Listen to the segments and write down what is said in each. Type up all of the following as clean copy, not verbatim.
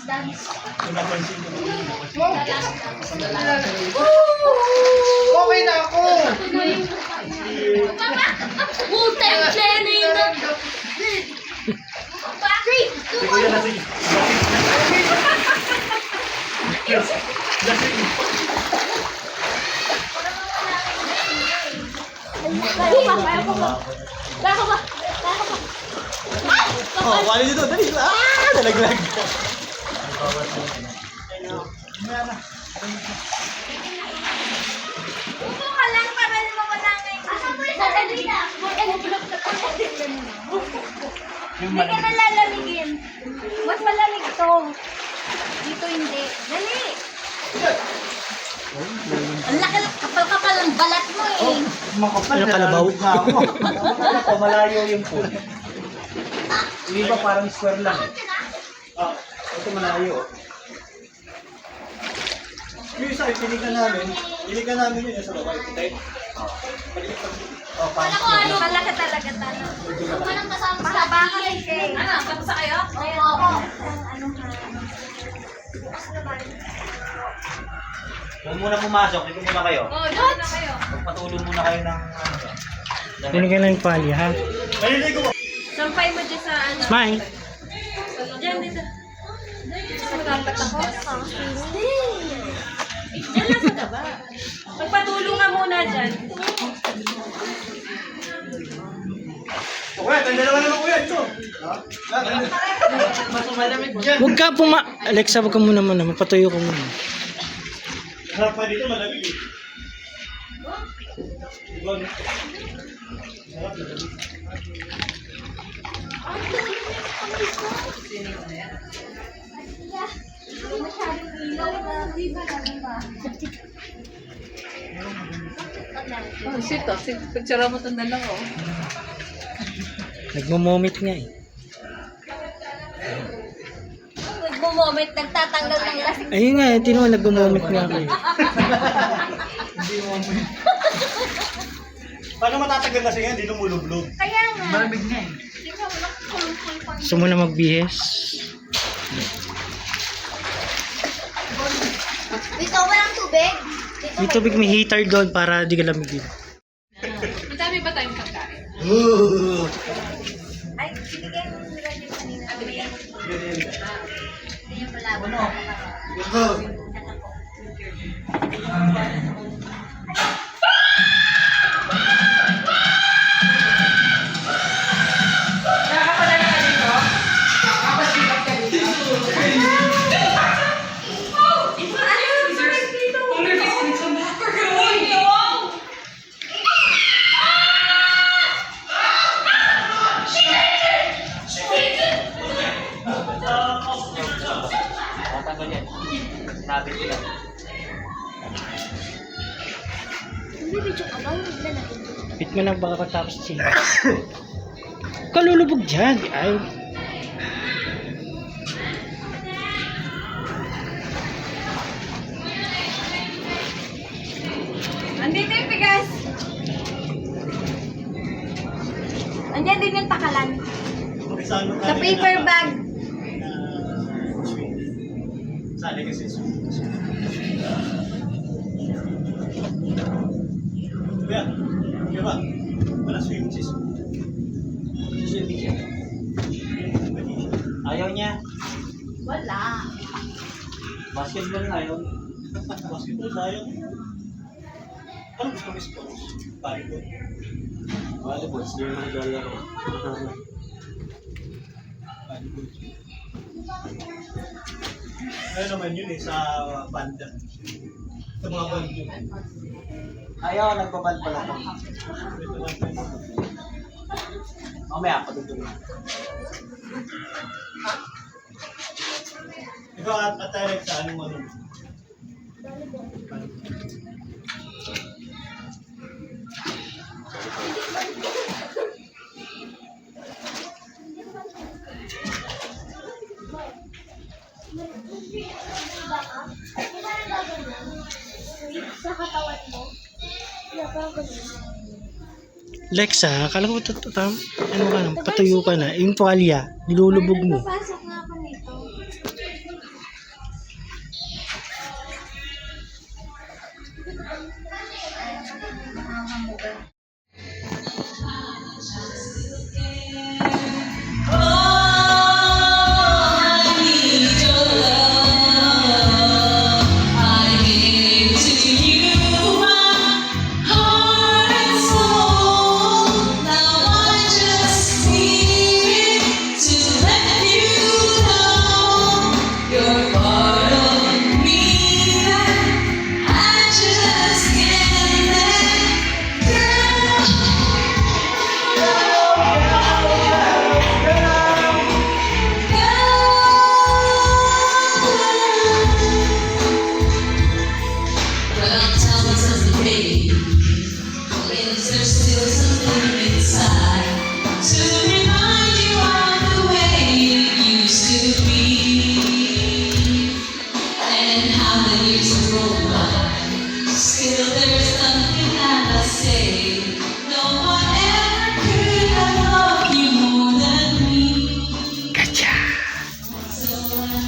Okay na ako! Utang Jenny na! Bakit? Kaya ko ba? Oh, wala dito. Dali. Nalaglag. Upo ka lang para mawala ngayon. Asa mo yung sadali na? Hindi ka nalalamigin. Mas malamig to. Dito hindi. Dali! Ang laki, kapal-kapal ang balat mo eh. Makapal. Ano, kalabaw? Ako, malayo yung pool. Yung iba parang square lang. Ah, ito malayo. Yung isa, pinigan namin yun sa baba. Ito oh, Wala ko ano. Malaki talaga tayo. Walang kasama sa baka kasi. Ano? Kapasa kayo? Oo. Ano nga? Bukas naman. Huwag muna pumasok, dito muna kayo. Oo, doon na kayo. Magpatulong muna kayo ng Binigyan lang yung pali, ha? Maliligo mo. Sampay mo dyan sa ano. Smile. Diyan dito. Magkapat ako. Hindi. Diyan lang sa gaba. Magpatulong ka muna dyan. Okay, tayo dalawa naman kuya. Ito. Mas malamig dyan. Huwag ka Alexa, huwag ka muna. Magpatuyo ka muna. Harap pa dito, malamig eh. Diba, no? Sarap, malamig. Oh, shit, oh. Picture mo itong dalawa, oh. Nagmumomit nga eh. Nagmo-moment, nagtatanggal ng lasing. Ayun nga, tinuwa nagmumomit nga ako eh. Paano matatagal na siya? Hindi lumulublog. Kaya nga. Malamig nga eh. Ikaw, nakulong-kulong pa. Gusto mo na magbihis? Dito, walang tubig. May tubig, may heater doon para di ka lamigin. Madami ba tayong pagkain? Ay, sige kayo nila din kanina. Hindi yung pala. tatanggal yan. Sinabit ko yan. Hindi, medyo kabaw. Wala na. Bit mo lang baka matapos siya. Kalulubog dyan. Ay. Andito yung bigas. Andiyan din yung takalan. Sa paper bag. Sali kasi Kuya, kuya ba? Wala swim sis. Suswiming siya. Ayaw niya. Wala. Basketball na ayaw. Basketball tayo. Ano gusto mo sports? Volleyball. Volleyball, hindi mo naglalaro. Volleyball. Ano naman yun eh, sa banda. Sa mga band yun. Ayaw, nagbabal pala ko. Mamaya, patutuloy. Ikaw at Alex, sa anong ano? Sa katawan mo. Lexa, akala ko ano ka na, patuyo ka na. Yung tuwalya, nilulubog mo. Papasok nga ako nito.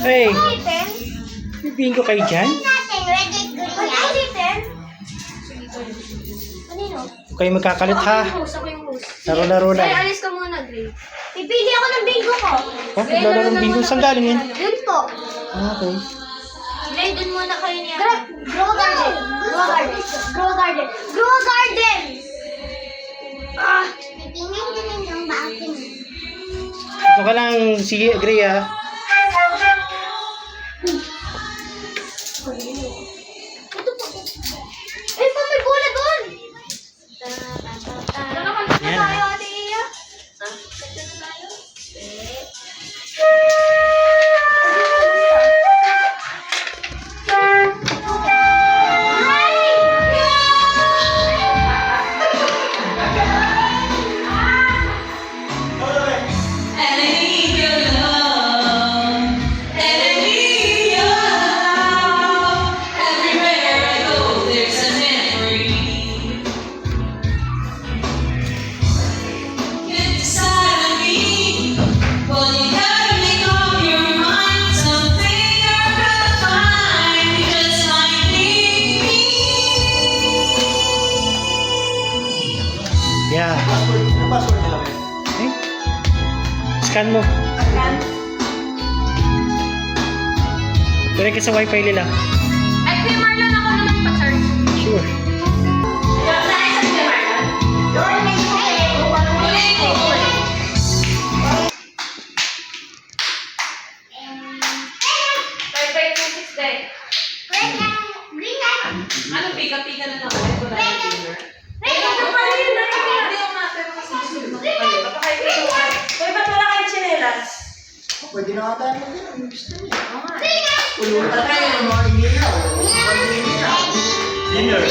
Hey, Ulitin? may bingo kayo dyan? Natin, ready ko yan. Ulitin? Kanino? Huwag kayo magkakalit ha. Ako yung host. Laro-laro Gray, lang. alis ka muna, Gray. Pipili ako ng bingo ko. Ha? Naglalaro ng bingo. Saan galing yun? Yun po. Ah, okay. Gray, dun muna kayo niya. Grow garden. Grow garden. Grow garden. Grow garden! Ah! Tingnan ko na yung bakin. Ito ka lang, sige, Gray ha. Ito po. Eh, pa may bola doon! Yan, Tayo, ah. Ate Iya. Kanta na tayo. Yeah. Ano password nila ba yun? Eh? Scan mo. Direct ka sa wifi nila. Ay, kay Marlon ako naman pa-charge. Sure. Ano, pika-pika na lang ulit. Wala na dinner. Ano pa rin? Hindi yung matter kasi gusto mo kayo. Kapag kayo Uy, ba't wala kayong tsinelas? Pwede na ata mo din. Ang gusto niya. Wala kayo ng mga inilaw. Dinner.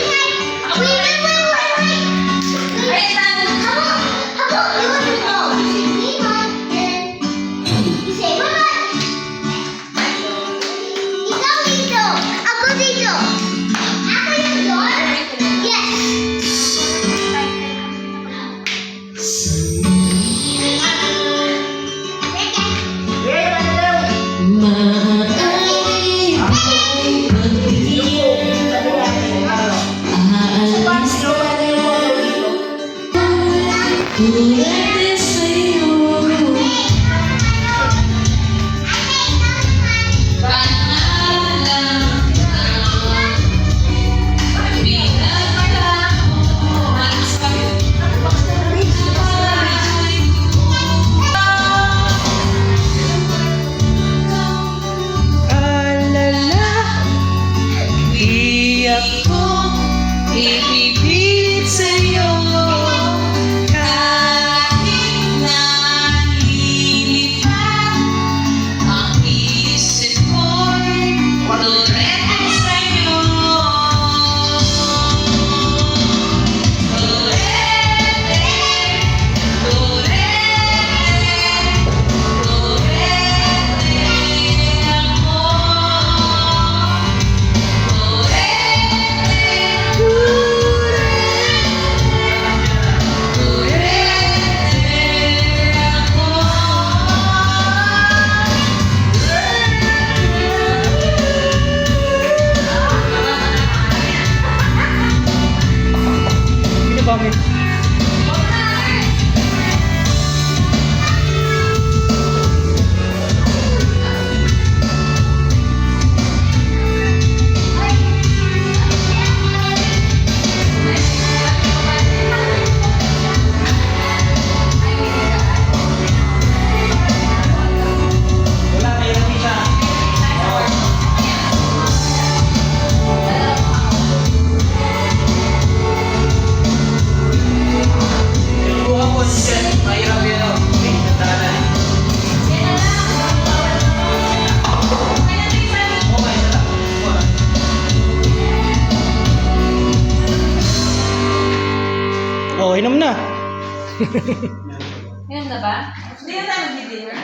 Ngayon na ba? Hindi na tayo mag-dinner.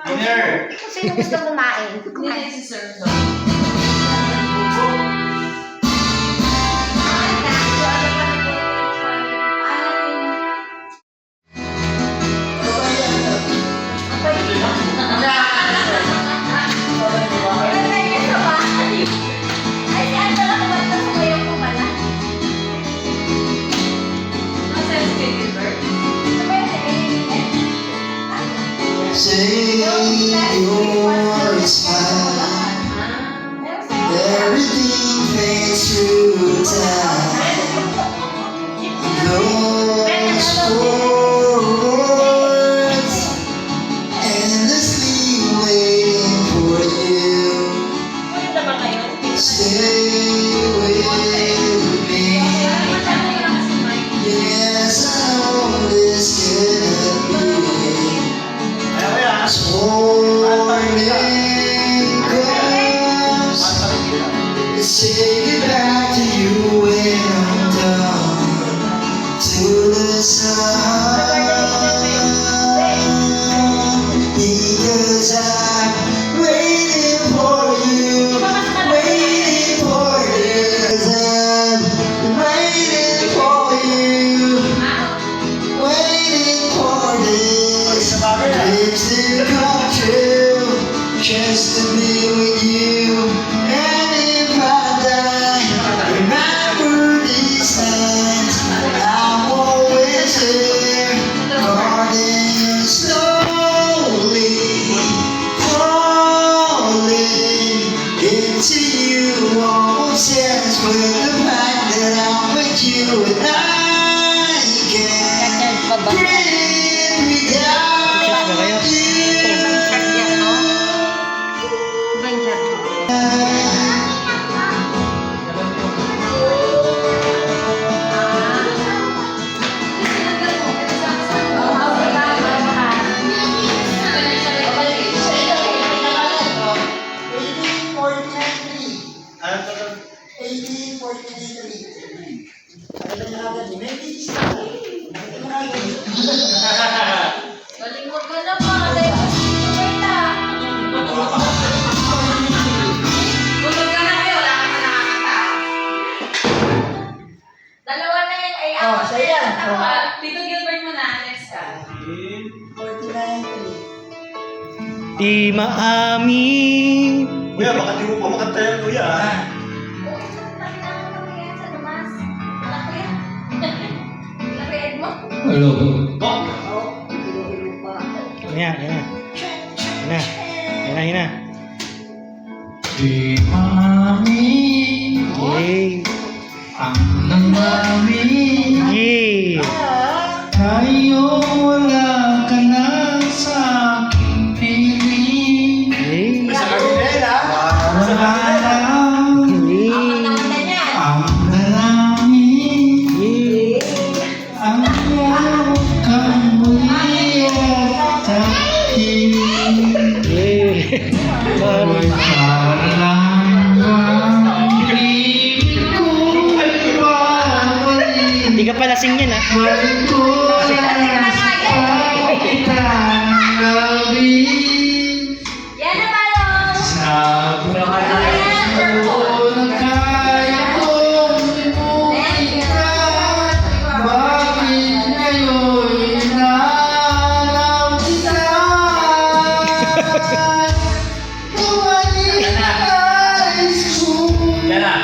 Dinner! Kung sino gusto kumain. Hindi na isi-serve to. Say your smile. Everything fades through time. Those words endlessly waiting for you. Stay with me. Yes, I know this could be. Morning comes, say goodbye to you when I'm done. To the sun, because I'm waiting for you, waiting for you. 'Cause I'm waiting for you, waiting for this dreams to come true, just to be with you. And if I die, remember these nights. I'm always here, guarding slowly, falling into you. Almost ends with the fact that I'm with you, and I can't breathe without you. Galing mo ka na pa. Dahil Busog ka na kayo, wala ka pa nakakanta. dalawa na yan ay Oh, siya yan. Oh. Tito Gilbert mo na, next ka. 49. Di maamin. Kuya, baka di mo pa makanta yan, kuya. ah. Hello. Bak! Yan na. Yan na. Di maamin Yay. ang nangamin. Yay. Tayo wala ka na sa aking piling. Yay. Sa Carmenela. Wala lang Yay. ang nalangin. Yay. Ang yaw kang muli at takin. Yay. Ako'y parang ang ibig ko'y babalik. Hindi ka pa lasing yan, ha? Balik ko na sa kapitan ng gabi. Yan na balong! Sabi ko na kaya kong limutin ka. Bakit ngayon'y inaanap kita? Bumalik na nais kong Yan na.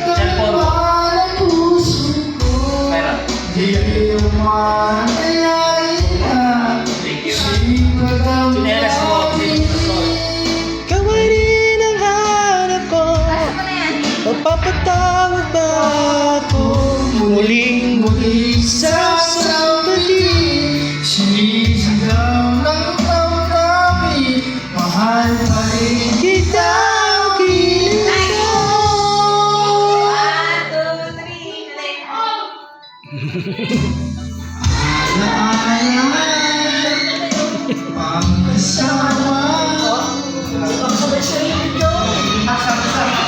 Cellphone. laman ang puso ko. Meron. Di man kaya Thank you. sinulang Sinelas mo. Kaway rin ang hanap ko. Magpapatawag ba ako? Muling sasabali. Sinisigaw ng damdamin, mahal pa rin Kita kilig ko. 1, 2, 3, pagkasama.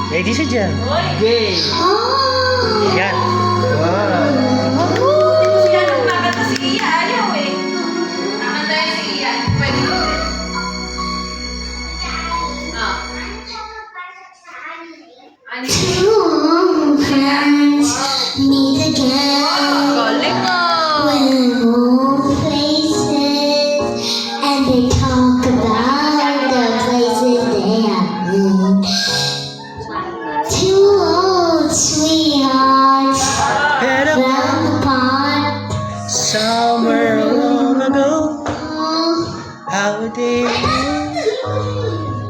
Ready siya dyan. Game! Yan. Yan ang nakanta si Iya. Ayaw eh. Nakanta yan si Iya. Pwede mo ulit. Ah. Ano yun? Two friends meet again. Galing mo. With old faces, and they talk about the places they have been. Two old sweethearts Head up round the pond. somewhere long ago. How they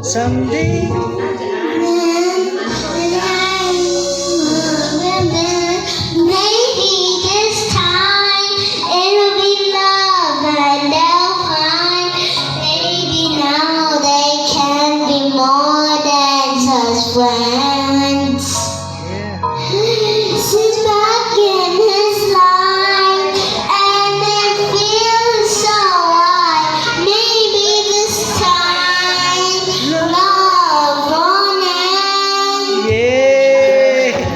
someday. Maybe this time it'll be love and they'll find. Maybe now they can be more than just friends. Yeah. Since back in his life, and it feels so right. Maybe this time love won't end. Yeah.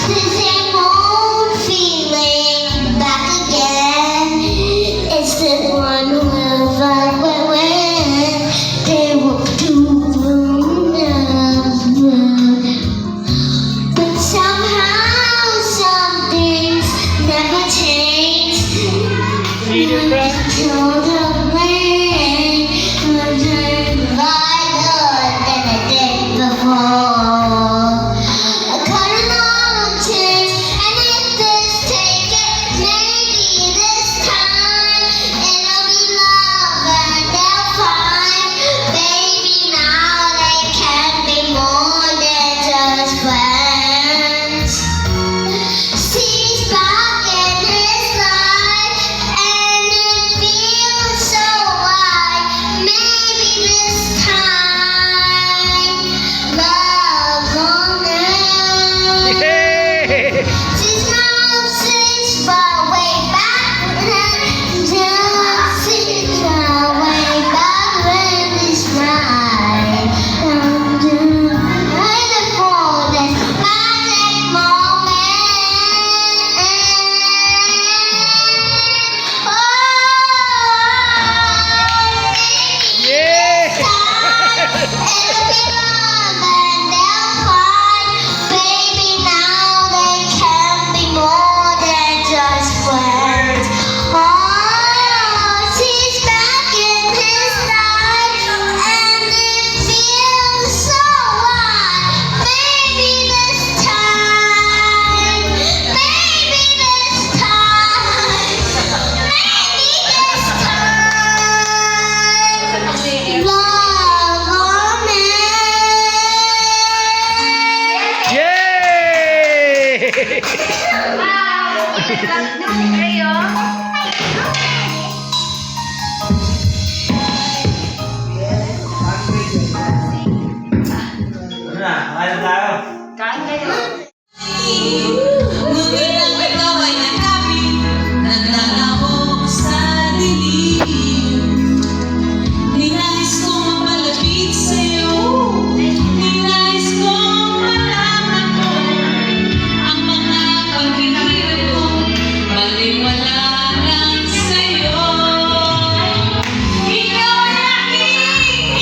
The same old feeling back again. It's the one whoever when they will do but somehow some things never change. Until the rain turns brighter than the day before. I cut another chance, and if this take it, maybe this time it'll be love and they'll find. Baby, now they can be more than just friends. Sees back in his life, and it feels so right. Maybe this time love won't end. Yeah. She's not since far way back then. Just since far way back when it's right. Waiting for this magic moment. Oh, Yeah. it'll be love and they'll find. Baby, now they can be more than just friends. Oh, she's back in his life, and it feels so right. Maybe this time, maybe this time, maybe this time, love won't end. Yeah. Ano na? Kaya na tayo. Kain kayo. Ngunit ang ikaw ay nakapit, naglalahok sa dilim. Ninais kong mapalapit sa'yo, ninais kong malaman mo ang mga paghihirap ko, baliwala lang sa'yo. Ikaw ay aking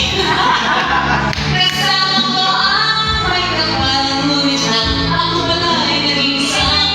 kasama ko ang may kapal, ngunit ang ako pala ay naging isang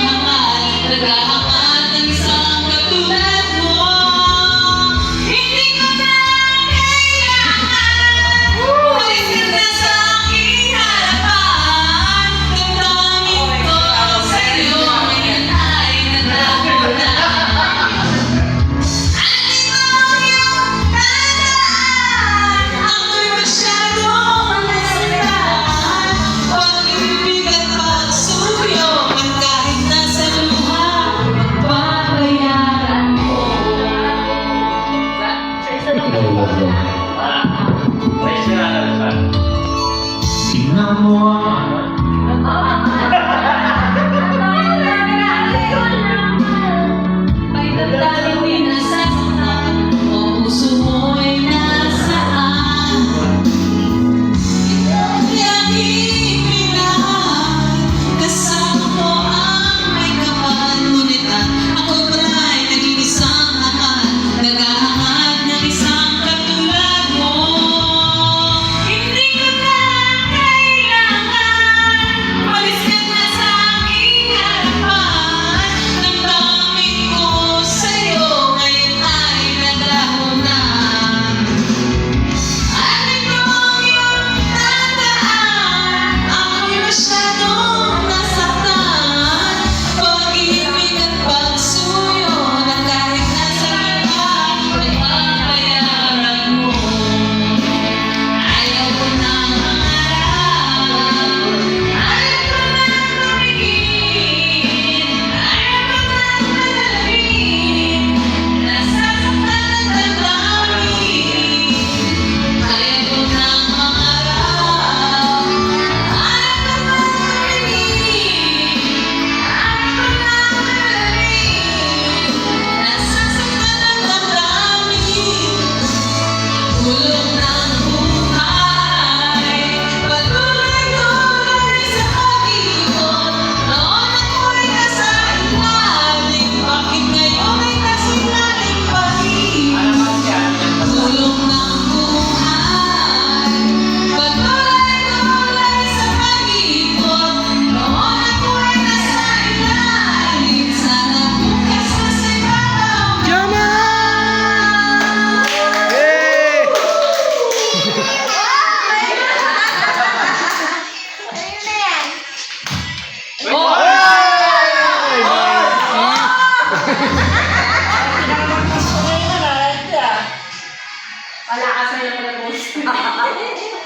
Nakakasaya pala post.